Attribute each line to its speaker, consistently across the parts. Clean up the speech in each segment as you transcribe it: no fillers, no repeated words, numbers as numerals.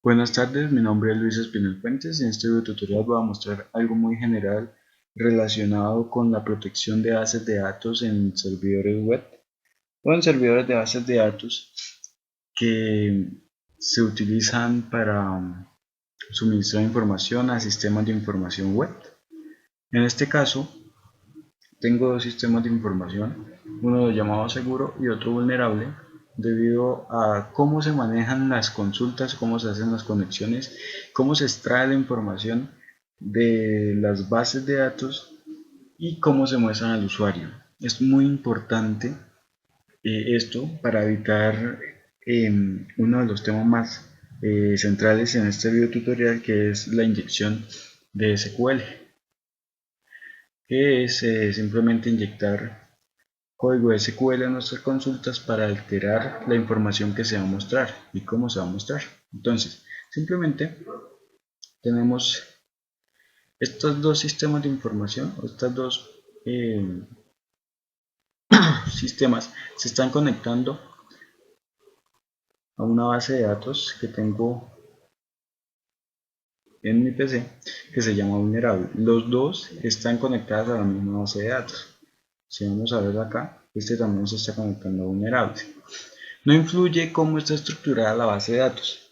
Speaker 1: Buenas tardes, mi nombre es Luis Espinel Fuentes y en este video tutorial voy a mostrar algo muy general relacionado con la protección de bases de datos en servidores web o en servidores de bases de datos que se utilizan para suministrar información a sistemas de información web. En este caso, tengo dos sistemas de información, uno llamado seguro y otro vulnerable, debido a cómo se manejan las consultas, cómo se hacen las conexiones, cómo se extrae la información de las bases de datos y cómo se muestran al usuario. Es muy importante esto para evitar uno de los temas más centrales en este video tutorial, que es la inyección de SQL, que es simplemente inyectar código SQL a nuestras consultas para alterar la información que se va a mostrar y cómo se va a mostrar. Entonces, simplemente tenemos estos dos sistemas de información, estos dos sistemas se están conectando a una base de datos que tengo en mi PC que se llama vulnerable. Los dos están conectados a la misma base de datos. Si vamos a ver acá, este también se está conectando a vulnerable. No influye cómo está estructurada la base de datos.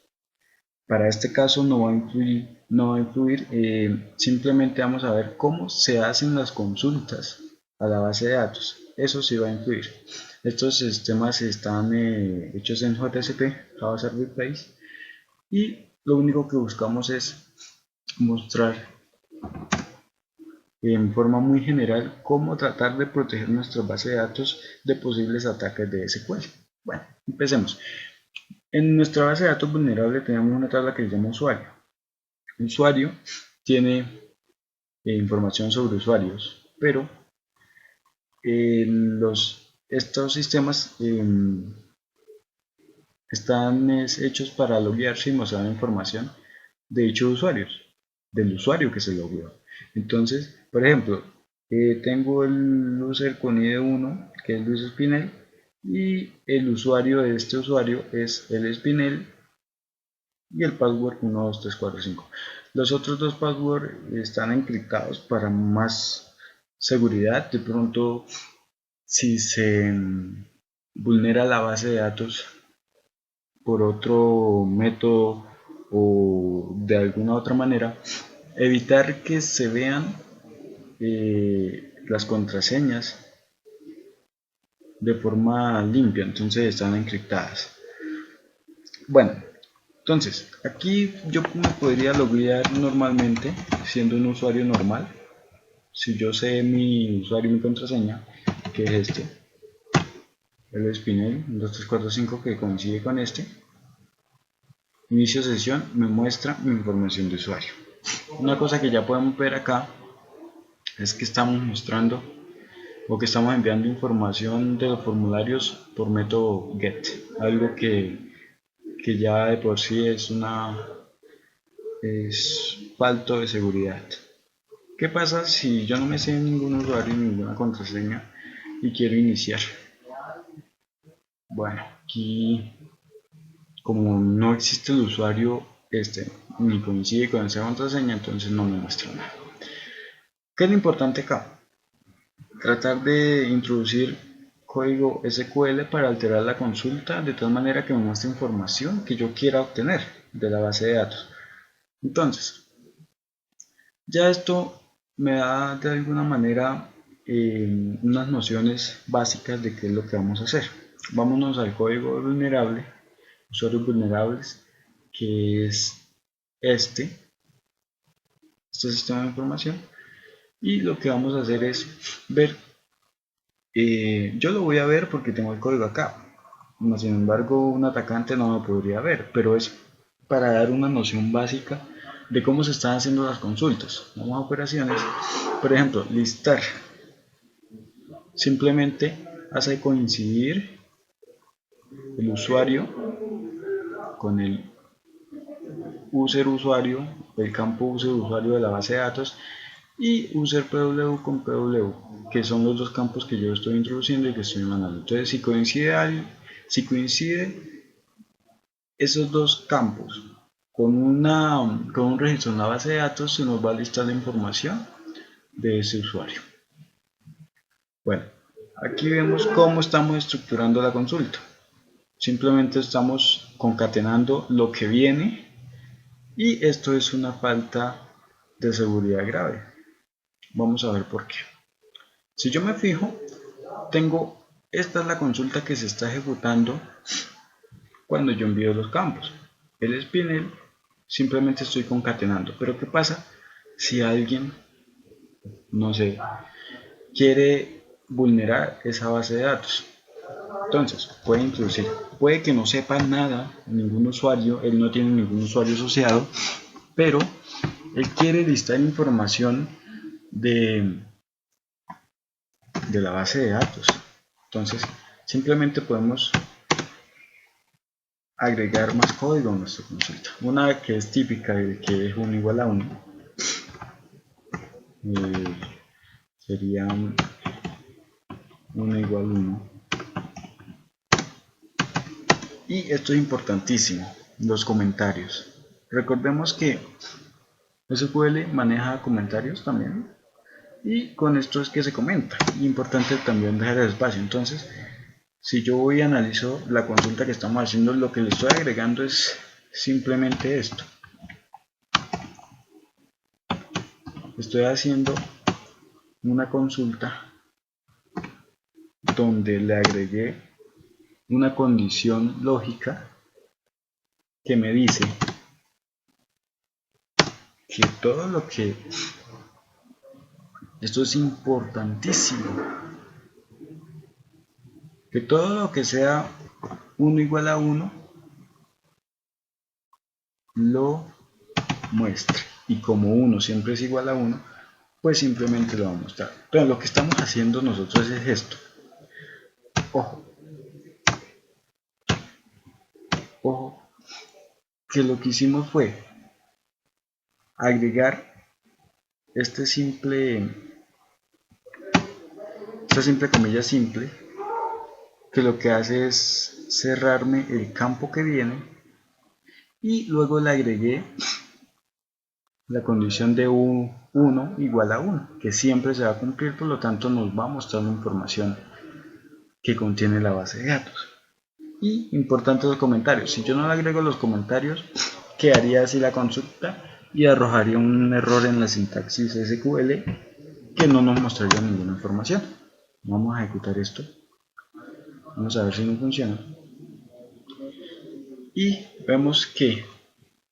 Speaker 1: Para este caso no va a influir, simplemente vamos a ver cómo se hacen las consultas a la base de datos. Eso sí va a influir. Estos sistemas están hechos en JSP, Java Service Base, y lo único que buscamos es mostrar en forma muy general cómo tratar de proteger nuestra base de datos de posibles ataques de SQL. Bueno, empecemos. En nuestra base de datos vulnerable tenemos una tabla que se llama usuario. El usuario tiene información sobre usuarios, pero estos sistemas están hechos para loguearse y mostrar información de dichos usuarios, del usuario que se logueó. Entonces, por ejemplo, tengo el user con ID1, que es Luis Espinel, y el usuario de este usuario es el Espinel y el password 12345. Los otros dos passwords están encriptados para más seguridad. De pronto, si se vulnera la base de datos por otro método o de alguna otra manera, evitar que se vean las contraseñas de forma limpia, entonces están encriptadas. Bueno, entonces aquí yo me podría loguear normalmente siendo un usuario normal. Si yo sé mi usuario y mi contraseña, que es este, el Spinel 2345, que coincide con este, inicio sesión, me muestra mi información de usuario. Una cosa que ya podemos ver acá es que estamos mostrando o que estamos enviando información de los formularios por método GET, algo que ya de por sí es falto de seguridad. ¿Qué pasa si yo no me sé ningún usuario ni ninguna contraseña y quiero iniciar? Bueno, aquí como no existe el usuario ni coincide con esa contraseña, entonces no me muestra nada. ¿Qué es lo importante acá? Tratar de introducir código SQL para alterar la consulta de tal manera que me muestre información que yo quiera obtener de la base de datos. Entonces, ya esto me da de alguna manera unas nociones básicas de qué es lo que vamos a hacer. Vámonos al código vulnerable, usuarios vulnerables, que es este sistema de información, y lo que vamos a hacer es ver, yo lo voy a ver porque tengo el código acá, sin embargo un atacante no lo podría ver, pero es para dar una noción básica de cómo se están haciendo las consultas. Vamos a operaciones, por ejemplo, listar, simplemente hace coincidir el usuario con el user usuario, el campo user usuario de la base de datos, y user pw con pw, que son los dos campos que yo estoy introduciendo y que estoy mandando. Entonces, si coincide esos dos campos con un registro en la base de datos se nos va a listar la información de ese usuario. Bueno, aquí vemos cómo estamos estructurando la consulta. Simplemente estamos concatenando lo que viene y esto es una falta de seguridad grave. Vamos a ver por qué. Si yo me fijo, esta es la consulta que se está ejecutando cuando yo envío los campos. El spinel simplemente estoy concatenando. Pero ¿qué pasa si alguien, no sé, quiere vulnerar esa base de datos? Entonces, puede introducir, puede que no sepa nada, ningún usuario, él no tiene ningún usuario asociado, pero él quiere listar información de la base de datos. Entonces, simplemente podemos agregar más código a nuestra consulta. Una que es típica de que es 1 igual a 1 sería 1 igual a 1. Y esto es importantísimo, los comentarios. Recordemos que SQL maneja comentarios también. Y con esto es que se comenta. Importante también dejar el espacio. Entonces, si yo voy y analizo la consulta que estamos haciendo, lo que le estoy agregando es simplemente esto. Estoy haciendo una consulta donde le agregué una condición lógica que me dice que todo lo que... Esto es importantísimo. Que todo lo que sea 1 igual a 1 lo muestre. Y como 1 siempre es igual a 1, pues simplemente lo va a mostrar. Pero lo que estamos haciendo nosotros es esto. Ojo, ojo, que lo que hicimos fue agregar esta simple comilla simple, que lo que hace es cerrarme el campo que viene, y luego le agregué la condición de 1 igual a 1, que siempre se va a cumplir, por lo tanto nos va a mostrar la información que contiene la base de datos. Y importante los comentarios, si yo no le agrego los comentarios, quedaría así la consulta y arrojaría un error en la sintaxis SQL que no nos mostraría ninguna información. Vamos a ejecutar esto, vamos a ver si no funciona, y vemos que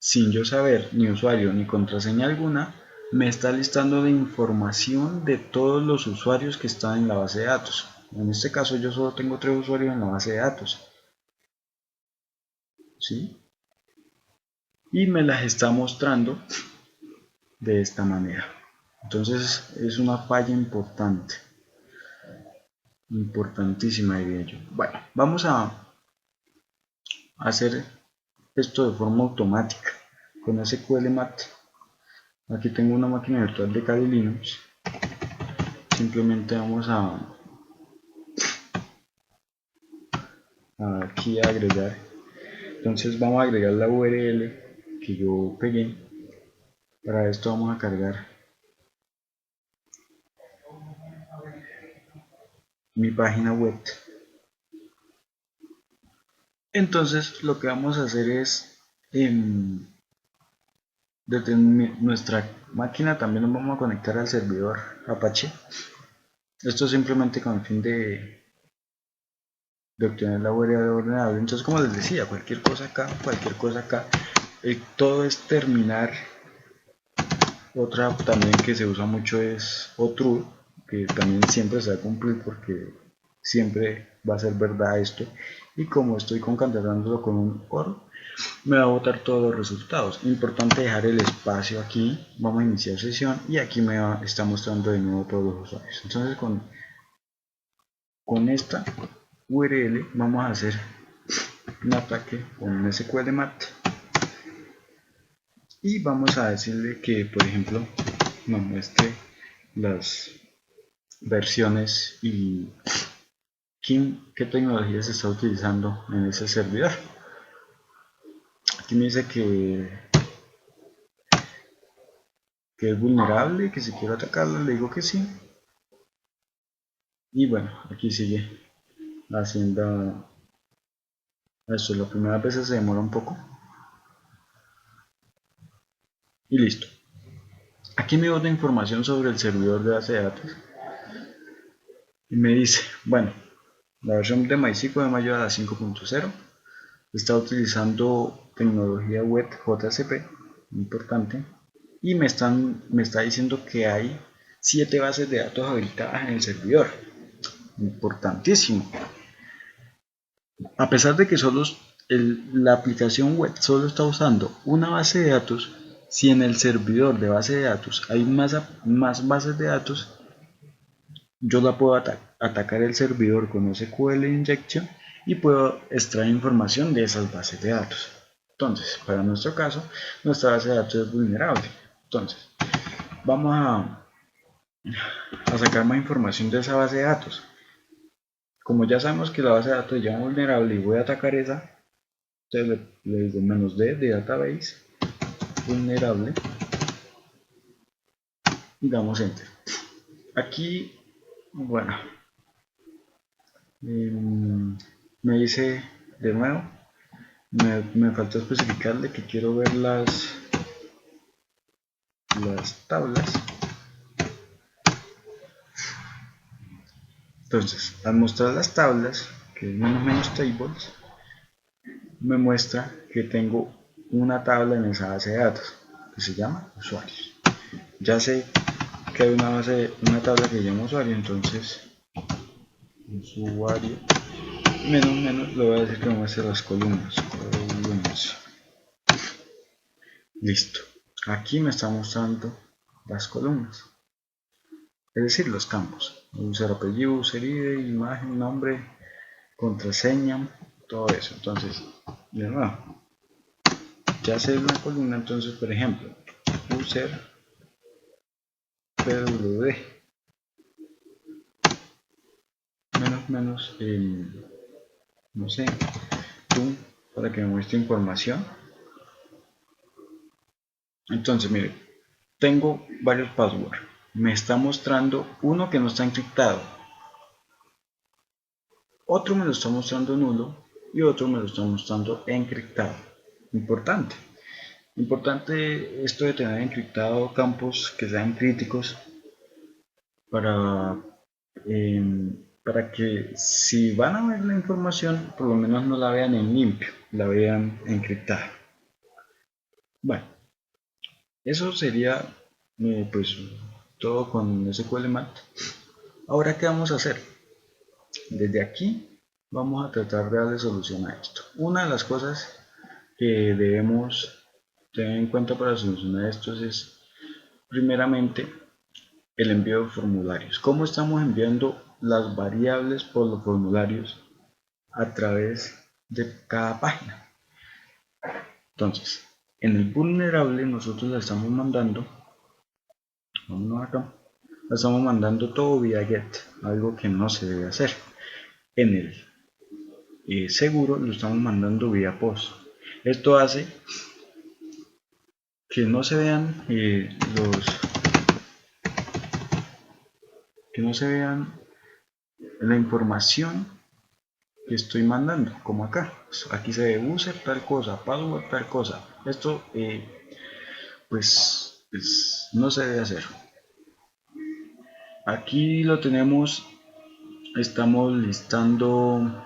Speaker 1: sin yo saber ni usuario ni contraseña alguna, me está listando la información de todos los usuarios que están en la base de datos. En este caso yo solo tengo 3 usuarios en la base de datos, ¿sí? Y me las está mostrando de esta manera. Entonces es una falla importante, importantísima, diría yo. Bueno, vamos a hacer esto de forma automática con SQLMat. Aquí tengo una máquina virtual de Kali Linux. Simplemente vamos aquí a agregar. Entonces vamos a agregar la URL que yo pegué. Para esto vamos a cargar mi página web. Entonces lo que vamos a hacer es desde nuestra máquina también nos vamos a conectar al servidor Apache. Esto simplemente con el fin de obtener la URL ordenable. Entonces, como les decía, cualquier cosa acá, todo es terminar. Otra también que se usa mucho es OTrue, que también siempre se va a cumplir porque siempre va a ser verdad esto. Y como estoy concatenándolo con un OR, me va a botar todos los resultados. Importante dejar el espacio aquí. Vamos a iniciar sesión y aquí está mostrando de nuevo todos los usuarios. Entonces con esta URL vamos a hacer un ataque con SQLMat y vamos a decirle que, por ejemplo, nos muestre las versiones y qué tecnología se está utilizando en ese servidor. Aquí me dice que que es vulnerable, que si quiero atacarla le digo que sí. Y bueno, aquí sigue haciendo esto. La primera vez se demora un poco. Y listo. Aquí me da información sobre el servidor de base de datos. Y me dice, bueno, la versión de MySQL de mayo a la 5.0 está utilizando tecnología web JCP, importante, y me está diciendo que hay 7 bases de datos habilitadas en el servidor, importantísimo. A pesar de que la aplicación web solo está usando una base de datos, si en el servidor de base de datos hay más bases de datos, yo la puedo atacar el servidor con SQL Injection y puedo extraer información de esas bases de datos. Entonces, para nuestro caso, nuestra base de datos es vulnerable. Entonces, vamos a sacar más información de esa base de datos. Como ya sabemos que la base de datos es ya vulnerable y voy a atacar esa, entonces le digo -d de database vulnerable y damos enter. Aquí, bueno, me dice de nuevo, me falta especificarle que quiero ver las tablas. Entonces, al mostrar las tablas, que es menos tables, me muestra que tengo una tabla en esa base de datos que se llama usuarios. Ya sé que hay una tabla que se llama usuario, entonces usuario menos le voy a decir que me muestre las columnas. Listo. Aquí me está mostrando las columnas, es decir, los campos: user apellido, user ID, imagen, nombre, contraseña, todo eso. Entonces, de nuevo, ya sé una columna. Entonces, por ejemplo, user pwd menos no sé, tú, para que me muestre información. Entonces, mire, tengo varios passwords. Me está mostrando uno que no está encriptado, otro me lo está mostrando nulo y otro me lo está mostrando encriptado. Importante esto de tener encriptado campos que sean críticos para que si van a ver la información, por lo menos no la vean en limpio, la vean encriptada. Bueno, eso sería pues todo con SQLmat. Ahora, ¿qué vamos a hacer? Desde aquí vamos a tratar de darle solución a esto. Una de las cosas que debemos tener en cuenta para solucionar esto es, primeramente, el envío de formularios. ¿Cómo estamos enviando las variables por los formularios a través de cada página? Entonces, en el vulnerable nosotros la estamos mandando, vámonos acá, la estamos mandando todo vía get, algo que no se debe hacer. En el seguro lo estamos mandando vía post. Esto hace que no se vean la información que estoy mandando, como acá. Aquí se ve user tal cosa, password tal cosa. Esto pues no se debe hacer. Aquí lo tenemos, estamos listando,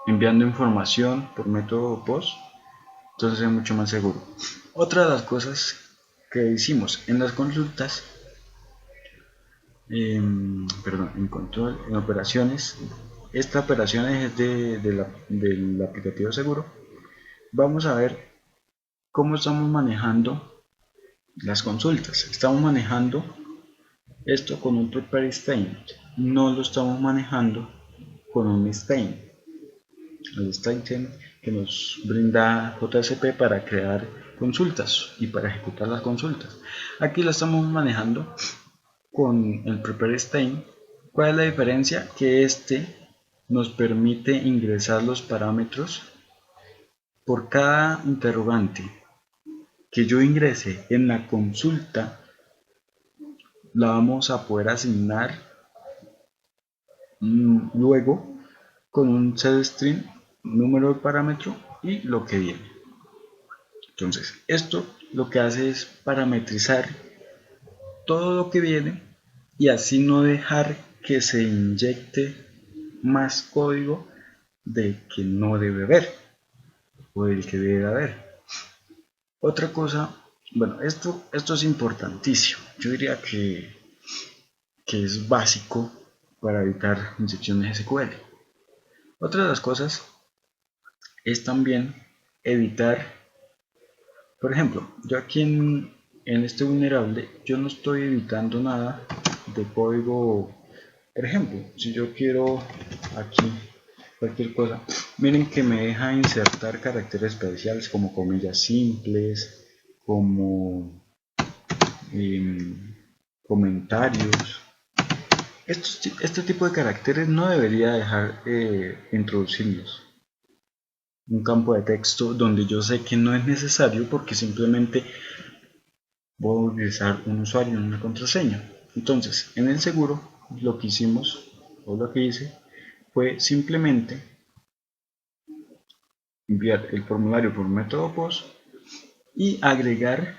Speaker 1: enviando información por método post, entonces es mucho más seguro. Otra de las cosas que hicimos en las consultas, en control, en operaciones, esta operación es del aplicativo seguro. Vamos a ver cómo estamos manejando las consultas. Estamos manejando esto con un prepare statement, no lo estamos manejando con un statement, el statement que nos brinda JCP para crear consultas y para ejecutar las consultas. Aquí lo estamos manejando con el prepare statement. ¿Cuál es la diferencia? Que este nos permite ingresar los parámetros por cada interrogante. que yo ingrese en la consulta la vamos a poder asignar luego con un setString, número de parámetro y lo que viene. Entonces, esto lo que hace es parametrizar todo lo que viene y así no dejar que se inyecte más código del que no debe haber o del que debe haber. Otra cosa, bueno, esto es importantísimo. Yo diría que es básico para evitar inyecciones SQL. Otra de las cosas es también evitar, por ejemplo, yo aquí en este vulnerable, yo no estoy editando nada de código. Por ejemplo, si yo quiero aquí cualquier cosa, miren que me deja insertar caracteres especiales como comillas simples, como comentarios. Este tipo de caracteres no debería dejar introducirlos. Un campo de texto donde yo sé que no es necesario porque simplemente voy a utilizar un usuario en una contraseña. Entonces, en el seguro, lo que hicimos, o lo que hice, fue simplemente enviar el formulario por método POST y agregar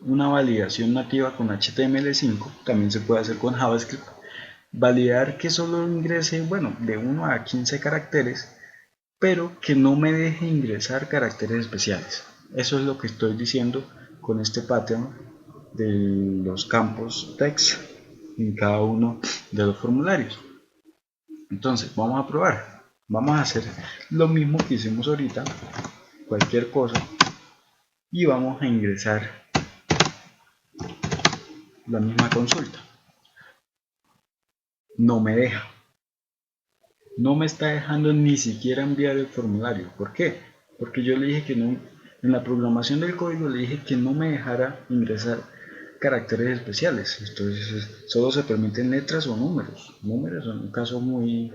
Speaker 1: una validación nativa con HTML5, también se puede hacer con JavaScript, validar que solo ingrese, bueno, de 1 a 15 caracteres, pero que no me deje ingresar caracteres especiales. Eso es lo que estoy diciendo con este pattern de los campos text en cada uno de los formularios. Entonces, vamos a probar. Vamos a hacer lo mismo que hicimos ahorita, cualquier cosa, y vamos a ingresar la misma consulta. No me deja. No me está dejando ni siquiera enviar el formulario. ¿Por qué? Porque yo le dije que no, en la programación del código le dije que no me dejara ingresar caracteres especiales. Entonces solo se permiten letras o números. Números en un caso muy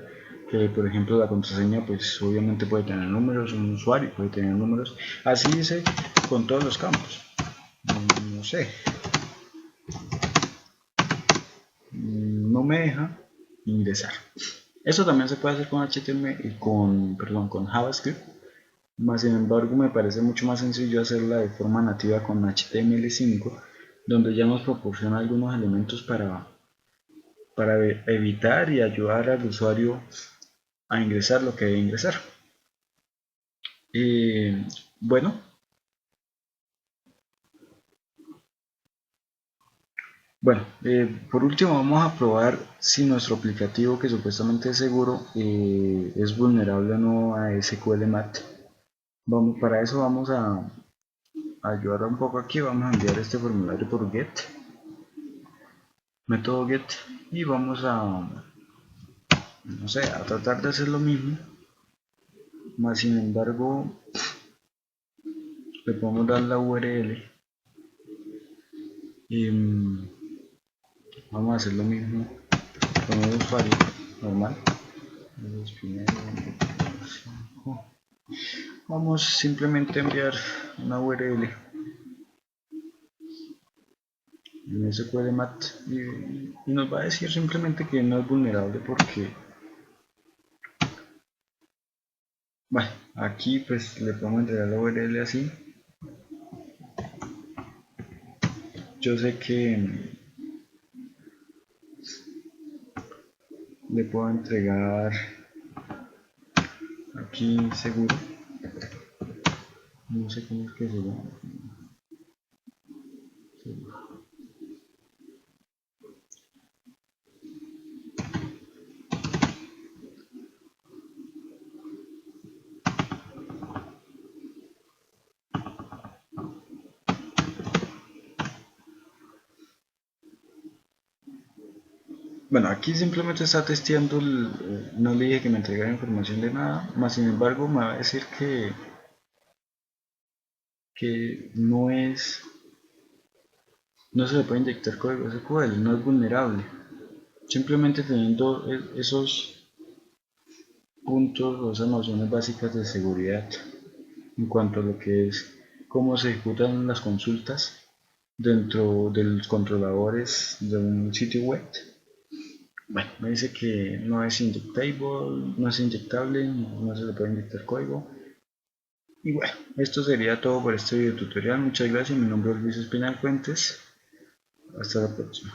Speaker 1: que, por ejemplo, la contraseña pues obviamente puede tener números, un usuario puede tener números. Así dice con todos los campos. No sé. No me deja ingresar. Eso también se puede hacer con HTML, con JavaScript, más sin embargo me parece mucho más sencillo hacerla de forma nativa con HTML5, donde ya nos proporciona algunos elementos para evitar y ayudar al usuario a ingresar lo que debe ingresar. Bueno, por último vamos a probar si nuestro aplicativo, que supuestamente es seguro, es vulnerable o no a SQLMAT. Para eso vamos a ayudar un poco aquí. Vamos a enviar este formulario por get, método get, y vamos a, no sé, a tratar de hacer lo mismo, más sin embargo le podemos dar la URL y vamos a hacer lo mismo con un usuario normal. Vamos simplemente a enviar una URL en SQLMAT y nos va a decir simplemente que no es vulnerable porque, bueno, aquí pues le podemos entregar la URL así. Yo sé que le puedo entregar aquí seguro, no sé cómo es que se llama. Bueno, aquí simplemente está testeando, no le dije que me entregara información de nada, más sin embargo me va a decir que no se le puede inyectar código SQL, no es vulnerable. Simplemente teniendo esos puntos o esas nociones básicas de seguridad en cuanto a lo que es cómo se ejecutan las consultas dentro de los controladores de un sitio web. Bueno, me dice que no es inyectable, no es inyectable, no se le puede inyectar código. Y bueno, esto sería todo por este video tutorial. Muchas gracias, mi nombre es Luis Espinal Fuentes. Hasta la próxima.